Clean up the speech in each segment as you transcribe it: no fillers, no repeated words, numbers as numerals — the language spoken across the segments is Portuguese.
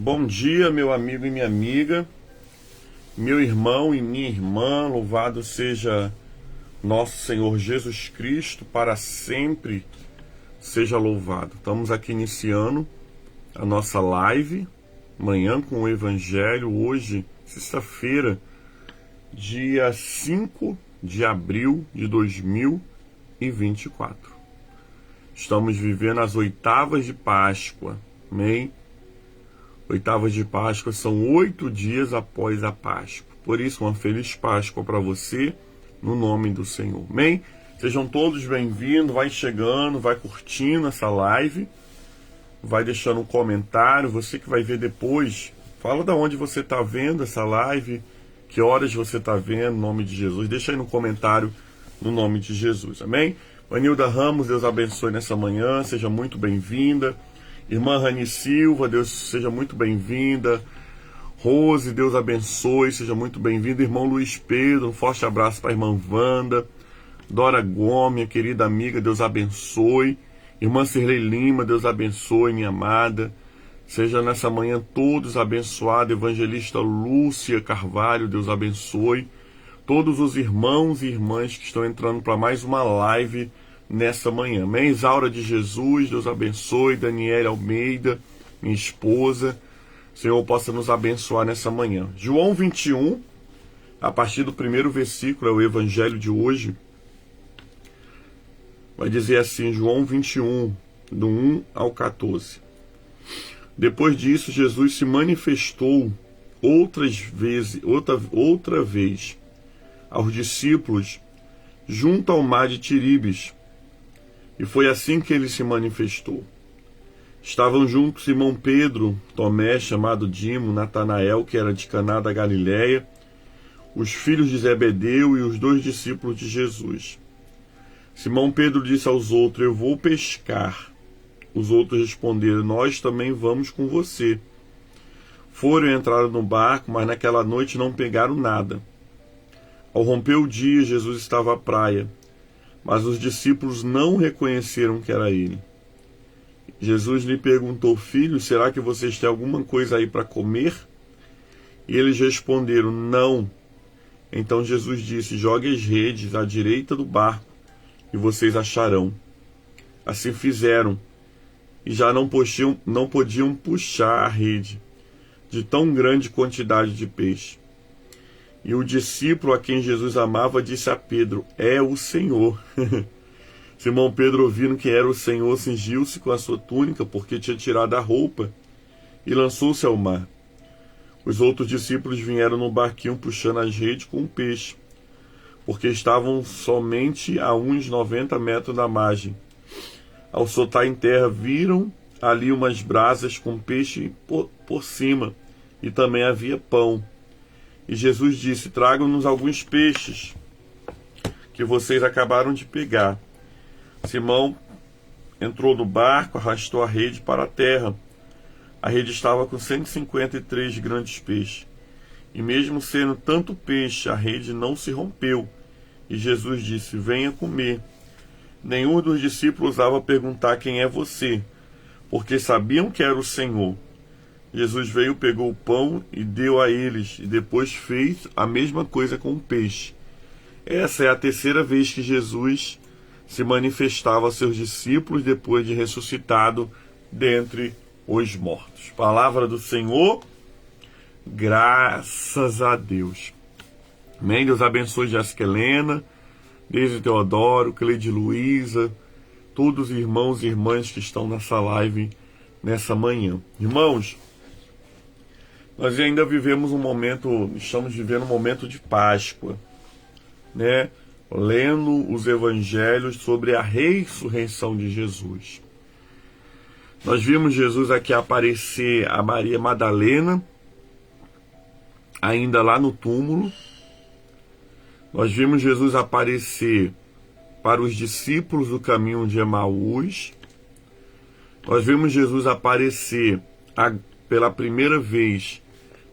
Bom dia, meu amigo e minha amiga, meu irmão e minha irmã, louvado seja nosso Senhor Jesus Cristo, para sempre seja louvado. Estamos aqui iniciando a nossa live, manhã com o Evangelho, hoje, sexta-feira, dia 5 de abril de 2024. Estamos vivendo as oitavas de Páscoa, amém? Oitavas de Páscoa são 8 dias após a Páscoa. Por isso, uma feliz Páscoa para você, no nome do Senhor. Amém? Sejam todos bem-vindos, vai chegando, vai curtindo essa live, vai deixando um comentário. Você que vai ver depois, fala de onde você está vendo essa live, que horas você está vendo, no nome de Jesus. Deixa aí no comentário, no nome de Jesus. Amém? Vanilda Ramos, Deus abençoe nessa manhã, seja muito bem-vinda. Irmã Rani Silva, Deus seja muito bem-vinda. Rose, Deus abençoe, seja muito bem-vinda. Irmão Luiz Pedro, um forte abraço para a irmã Wanda. Dora Gomes, minha querida amiga, Deus abençoe. Irmã Cirlei Lima, Deus abençoe, minha amada. Seja nessa manhã todos abençoados. Evangelista Lúcia Carvalho, Deus abençoe. Todos os irmãos e irmãs que estão entrando para mais uma live nessa manhã. Amém? Isaura de Jesus, Deus abençoe. Daniela Almeida, minha esposa. O Senhor possa nos abençoar nessa manhã. João 21, a partir do primeiro versículo, é o evangelho de hoje. Vai dizer assim, João 21, do 1 ao 14. Depois disso, Jesus se manifestou outra vez aos discípulos junto ao mar de Tiríbes. E foi assim que ele se manifestou. Estavam juntos Simão Pedro, Tomé, chamado Dimo, Natanael, que era de Caná da Galileia, os filhos de Zebedeu e os 2 discípulos de Jesus. Simão Pedro disse aos outros, eu vou pescar. Os outros responderam, nós também vamos com você. Foram e entraram no barco, mas naquela noite não pegaram nada. Ao romper o dia, Jesus estava à praia. Mas os discípulos não reconheceram que era ele. Jesus lhe perguntou, filho, será que vocês têm alguma coisa aí para comer? E eles responderam, não. Então Jesus disse, jogue as redes à direita do barco e vocês acharão. Assim fizeram e já não podiam puxar a rede de tão grande quantidade de peixe. E o discípulo a quem Jesus amava disse a Pedro, é o Senhor. Simão Pedro, ouvindo que era o Senhor, cingiu-se com a sua túnica, porque tinha tirado a roupa, e lançou-se ao mar. Os outros discípulos vieram no barquinho puxando as redes com o peixe, porque estavam somente a uns 90 metros da margem. Ao soltar em terra, viram ali umas brasas com peixe por cima, e também havia pão. E Jesus disse, tragam-nos alguns peixes que vocês acabaram de pegar. Simão entrou no barco, arrastou a rede para a terra. A rede estava com 153 grandes peixes. E mesmo sendo tanto peixe, a rede não se rompeu. E Jesus disse, venha comer. Nenhum dos discípulos ousava perguntar quem é você, porque sabiam que era o Senhor. Jesus veio, pegou o pão e deu a eles, e depois fez a mesma coisa com o peixe. Essa é a terceira vez que Jesus se manifestava a seus discípulos depois de ressuscitado dentre os mortos. Palavra do Senhor, graças a Deus. Amém? Deus abençoe Jéssica Helena, Deise Teodoro, Cleide Luiza, todos os irmãos e irmãs que estão nessa live nessa manhã. Irmãos, nós ainda estamos vivendo um momento de Páscoa, né? Lendo os evangelhos sobre a ressurreição de Jesus. Nós vimos Jesus aqui aparecer a Maria Madalena, ainda lá no túmulo. Nós vimos Jesus aparecer para os discípulos do caminho de Emaús. Nós vimos Jesus aparecer pela primeira vez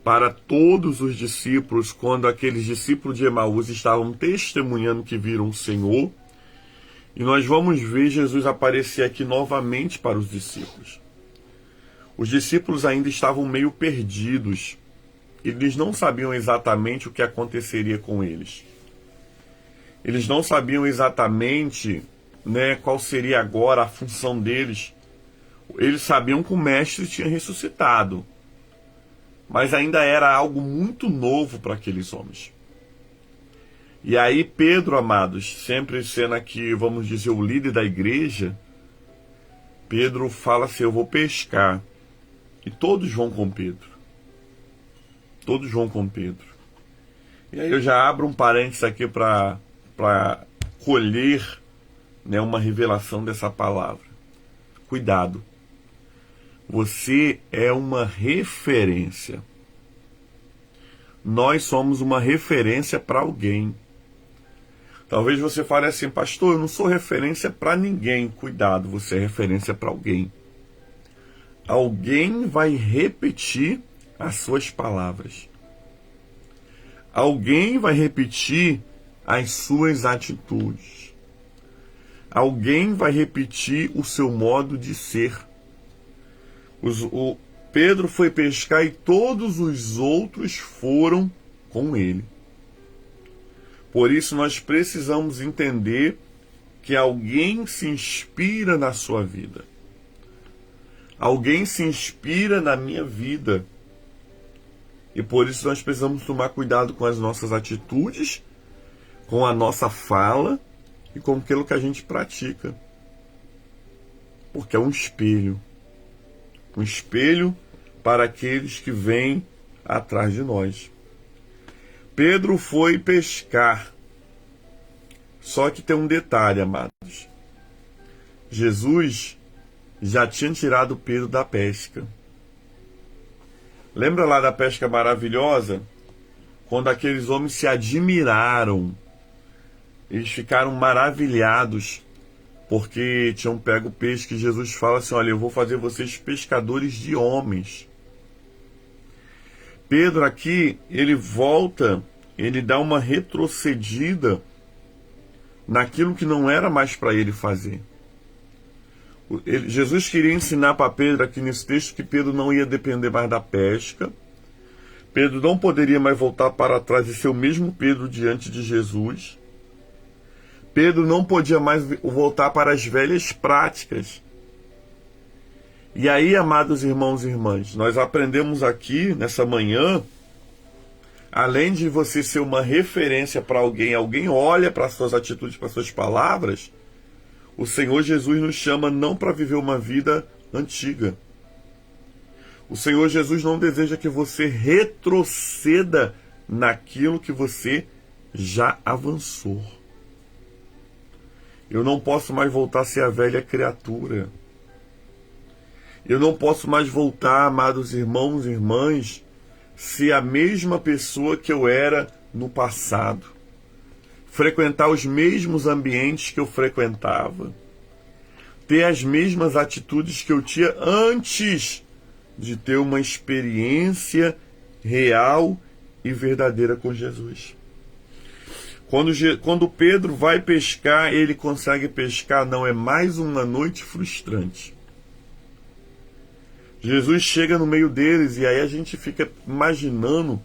para todos os discípulos, quando aqueles discípulos de Emaús estavam testemunhando que viram o Senhor. E nós vamos ver Jesus aparecer aqui novamente para os discípulos. Os discípulos ainda estavam meio perdidos. Eles não sabiam exatamente o que aconteceria com eles. Eles não sabiam exatamente, qual seria agora a função deles. Eles sabiam que o Mestre tinha ressuscitado, mas ainda era algo muito novo para aqueles homens. E aí Pedro, amados, sempre sendo aqui, vamos dizer, o líder da igreja, Pedro fala assim: eu vou pescar. E todos vão com Pedro. Todos vão com Pedro. E aí eu já abro um parênteses aqui para colher, uma revelação dessa palavra. Cuidado. Você é uma referência. Nós somos uma referência para alguém. Talvez você fale assim: pastor, eu não sou referência para ninguém. Cuidado, você é referência para alguém. Alguém vai repetir as suas palavras. Alguém vai repetir as suas atitudes. Alguém vai repetir o seu modo de ser. O Pedro foi pescar e todos os outros foram com ele. Por isso nós precisamos entender que alguém se inspira na sua vida. Alguém se inspira na minha vida. E por isso nós precisamos tomar cuidado com as nossas atitudes, com a nossa fala e com aquilo que a gente pratica. Porque é um espelho. Um espelho para aqueles que vêm atrás de nós. Pedro foi pescar. Só que tem um detalhe, amados. Jesus já tinha tirado Pedro da pesca. Lembra lá da pesca maravilhosa? Quando aqueles homens se admiraram. Eles ficaram maravilhados porque tinham pego o peixe, que Jesus fala assim: olha, eu vou fazer vocês pescadores de homens. Pedro aqui, ele volta, ele dá uma retrocedida naquilo que não era mais para ele fazer. Jesus queria ensinar para Pedro aqui nesse texto que Pedro não ia depender mais da pesca. Pedro não poderia mais voltar para trás e ser o mesmo Pedro diante de Jesus. Pedro não podia mais voltar para as velhas práticas. E aí, amados irmãos e irmãs, nós aprendemos aqui nessa manhã, além de você ser uma referência para alguém, alguém olha para as suas atitudes, para as suas palavras, o Senhor Jesus nos chama não para viver uma vida antiga. O Senhor Jesus não deseja que você retroceda naquilo que você já avançou. Eu não posso mais voltar a ser a velha criatura. Eu não posso mais voltar, amados irmãos e irmãs, ser a mesma pessoa que eu era no passado. Frequentar os mesmos ambientes que eu frequentava. Ter as mesmas atitudes que eu tinha antes de ter uma experiência real e verdadeira com Jesus. Quando Pedro vai pescar, ele consegue pescar, não é mais uma noite frustrante. Jesus chega no meio deles e aí a gente fica imaginando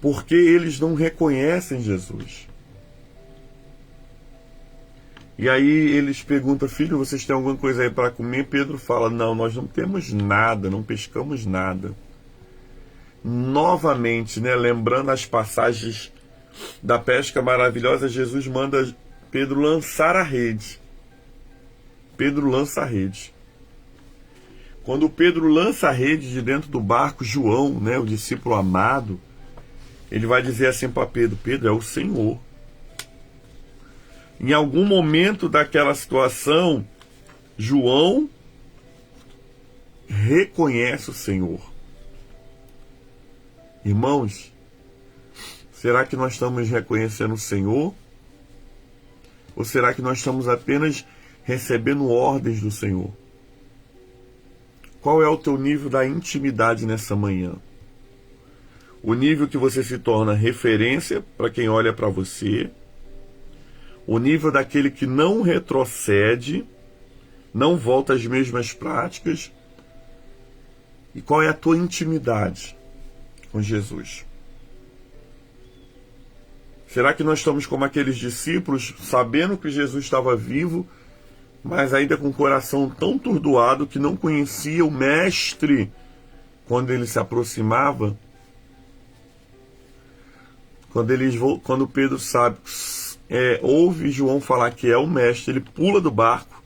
porque eles não reconhecem Jesus. E aí eles perguntam: filho, vocês têm alguma coisa aí para comer? Pedro fala: não, nós não temos nada, não pescamos nada. Novamente, lembrando as passagens da pesca maravilhosa, Jesus manda Pedro lançar a rede. Pedro lança a rede. Quando Pedro lança a rede de dentro do barco, João, o discípulo amado, ele vai dizer assim para Pedro: Pedro, é o Senhor. Em algum momento daquela situação, João reconhece o Senhor. Irmãos, será que nós estamos reconhecendo o Senhor? Ou será que nós estamos apenas recebendo ordens do Senhor? Qual é o teu nível da intimidade nessa manhã? O nível que você se torna referência para quem olha para você. O nível daquele que não retrocede, não volta às mesmas práticas. E qual é a tua intimidade com Jesus? Será que nós estamos como aqueles discípulos, sabendo que Jesus estava vivo, mas ainda com o coração tão atordoado que não conhecia o Mestre quando ele se aproximava? Quando Pedro sabe, ouve João falar que é o Mestre, ele pula do barco,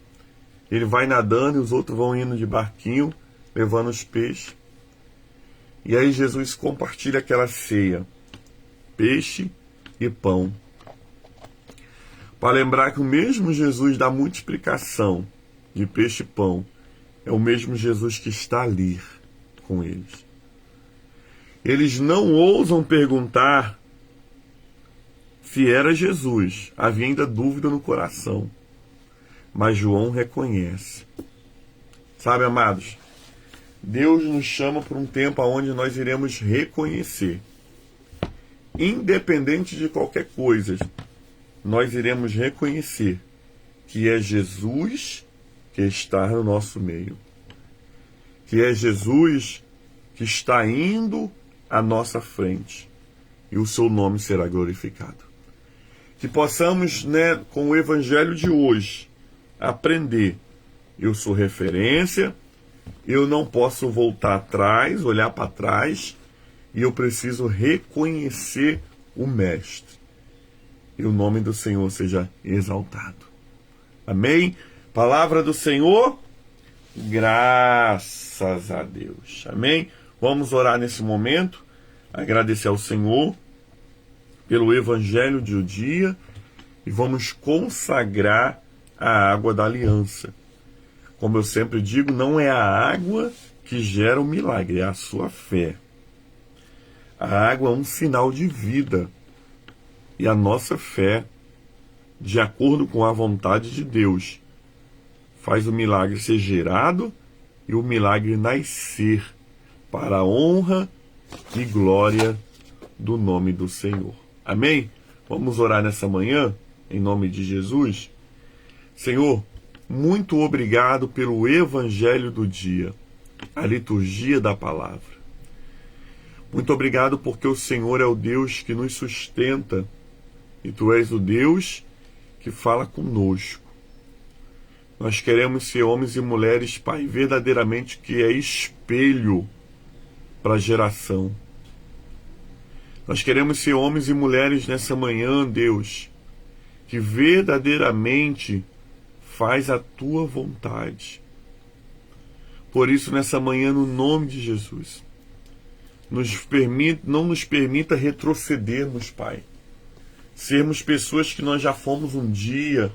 ele vai nadando e os outros vão indo de barquinho, levando os peixes. E aí Jesus compartilha aquela ceia, peixe e pão, para lembrar que o mesmo Jesus da multiplicação de peixe e pão é o mesmo Jesus que está ali com eles. Eles não ousam perguntar se era Jesus, havia ainda dúvida no coração, mas João reconhece. Sabe, amados, Deus nos chama para um tempo onde nós iremos reconhecer. Independente de qualquer coisa, nós iremos reconhecer que é Jesus que está no nosso meio. Que é Jesus que está indo à nossa frente. E o seu nome será glorificado. Que possamos, com o evangelho de hoje, aprender. Eu sou referência, eu não posso voltar atrás, olhar para trás, e eu preciso reconhecer o Mestre. E o nome do Senhor seja exaltado. Amém? Palavra do Senhor, graças a Deus. Amém? Vamos orar nesse momento, agradecer ao Senhor pelo Evangelho de um dia e vamos consagrar a água da aliança. Como eu sempre digo, não é a água que gera o milagre, é a sua fé. A água é um sinal de vida. E a nossa fé, de acordo com a vontade de Deus, faz o milagre ser gerado e o milagre nascer para a honra e glória do nome do Senhor. Amém? Vamos orar nessa manhã, em nome de Jesus. Senhor, muito obrigado pelo Evangelho do dia, a liturgia da palavra. Muito obrigado porque o Senhor é o Deus que nos sustenta e Tu és o Deus que fala conosco. Nós queremos ser homens e mulheres, Pai, verdadeiramente que é espelho para a geração. Nós queremos ser homens e mulheres nessa manhã, Deus, que verdadeiramente faz a Tua vontade. Por isso, nessa manhã, no nome de Jesus, não nos permita retrocedermos, Pai. Sermos pessoas que nós já fomos um dia,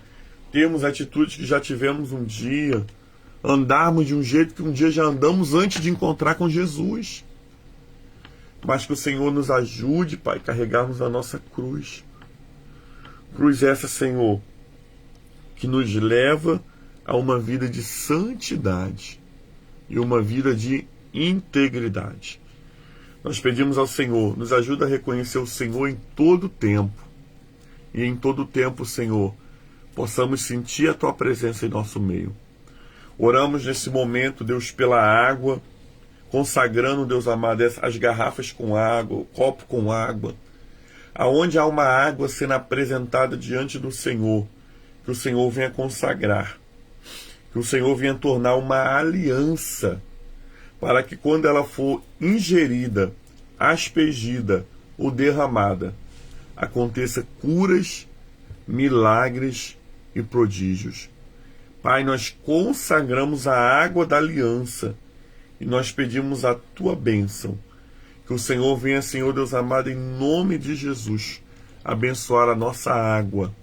termos atitudes que já tivemos um dia, andarmos de um jeito que um dia já andamos antes de encontrar com Jesus. Mas que o Senhor nos ajude, Pai, a carregarmos a nossa cruz. Cruz essa, Senhor, que nos leva a uma vida de santidade e uma vida de integridade. Nós pedimos ao Senhor, nos ajuda a reconhecer o Senhor em todo tempo. E em todo tempo, Senhor, possamos sentir a Tua presença em nosso meio. Oramos nesse momento, Deus, pela água, consagrando, Deus amado, as garrafas com água, o copo com água. Aonde há uma água sendo apresentada diante do Senhor, que o Senhor venha consagrar, que o Senhor venha tornar uma aliança, para que quando ela for ingerida, aspergida ou derramada, aconteça curas, milagres e prodígios. Pai, nós consagramos a água da aliança e nós pedimos a Tua bênção. Que o Senhor venha, Senhor Deus amado, em nome de Jesus, abençoar a nossa água.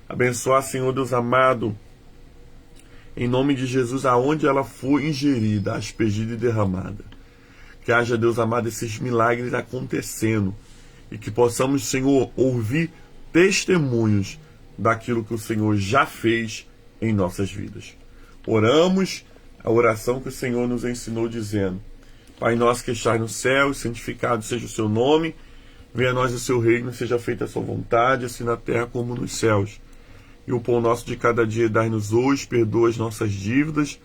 Abençoar, Senhor Deus amado, em nome de Jesus, aonde ela for ingerida, aspergida e derramada. Que haja, Deus amado, esses milagres acontecendo. E que possamos, Senhor, ouvir testemunhos daquilo que o Senhor já fez em nossas vidas. Oramos a oração que o Senhor nos ensinou dizendo: Pai nosso que estás no céu, santificado seja o seu nome, venha a nós o seu reino, seja feita a sua vontade, assim na terra como nos céus. E o pão nosso de cada dia dai-nos hoje, perdoa as nossas dívidas,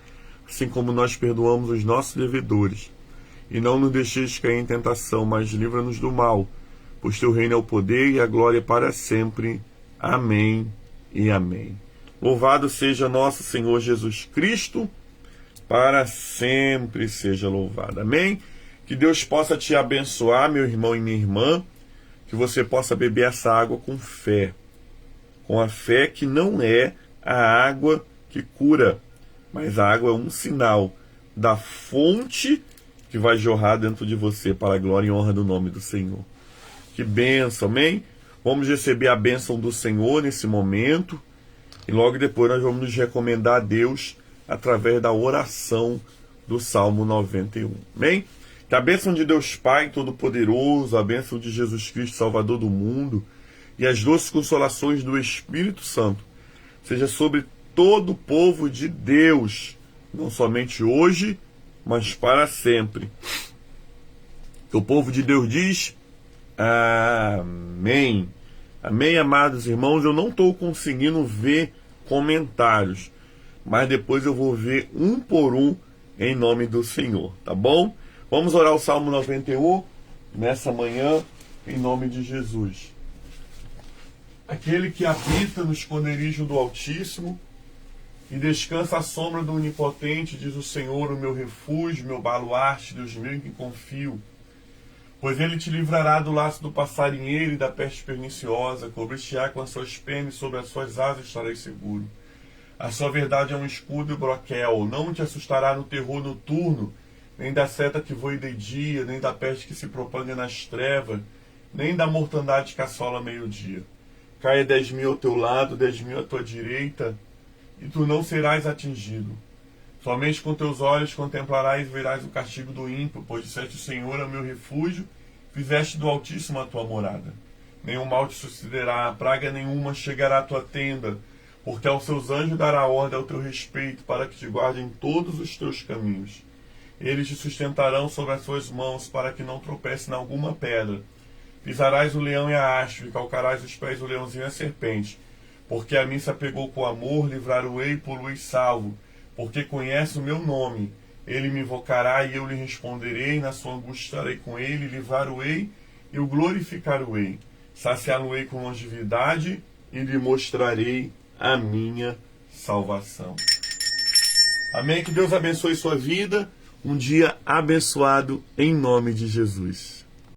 assim como nós perdoamos os nossos devedores. e não nos deixeis cair em tentação, mas livra-nos do mal, pois teu reino é o poder e a glória para sempre. Amém e amém. Louvado seja nosso Senhor Jesus Cristo, para sempre seja louvado. Amém? Que Deus possa te abençoar, meu irmão e minha irmã, que você possa beber essa água com fé, com a fé que não é a água que cura, mas a água é um sinal da fonte que vai jorrar dentro de você para a glória e honra do nome do Senhor. Que bênção, amém? Vamos receber a bênção do Senhor nesse momento e logo depois nós vamos nos recomendar a Deus através da oração do Salmo 91, amém? Que a bênção de Deus Pai Todo-Poderoso, a bênção de Jesus Cristo, Salvador do mundo, e as doces consolações do Espírito Santo seja sobre todo o povo de Deus, não somente hoje, mas para sempre. Que o povo de Deus diz: amém. Amém, amados irmãos. Eu não estou conseguindo ver comentários, mas depois eu vou ver um por um em nome do Senhor, tá bom? Vamos orar o Salmo 91 nessa manhã, em nome de Jesus. Aquele que habita no esconderijo do Altíssimo e descansa à sombra do Onipotente, diz o Senhor, o meu refúgio, meu baluarte, Deus meu em quem confio. Pois ele te livrará do laço do passarinheiro e da peste perniciosa, cobrir-te-á com as suas penas, e sobre as suas asas estarás seguro. A sua verdade é um escudo e broquel, não te assustará no terror noturno, nem da seta que voe de dia, nem da peste que se propaga nas trevas, nem da mortandade que assola meio-dia. Caia 10.000 ao teu lado, 10.000 à tua direita, e tu não serás atingido. Somente com teus olhos contemplarás e verás o castigo do ímpio, pois disseste: o Senhor é o meu refúgio, fizeste do Altíssimo a tua morada. Nenhum mal te sucederá, praga nenhuma chegará à tua tenda, porque aos seus anjos dará ordem ao teu respeito, para que te guardem em todos os teus caminhos. Eles te sustentarão sobre as suas mãos, para que não tropece em alguma pedra. Pisarás o leão e a haste, e calcarás os pés o leãozinho e a serpente. Porque a mim se apegou com amor, livrar-o-ei por lui salvo. Porque conhece o meu nome, ele me invocará e eu lhe responderei. Na sua angústia estarei com ele, livrar-o-ei e o glorificar-o-ei. Saciá-lo-ei com longevidade e lhe mostrarei a minha salvação. Amém? Que Deus abençoe sua vida. Um dia abençoado em nome de Jesus.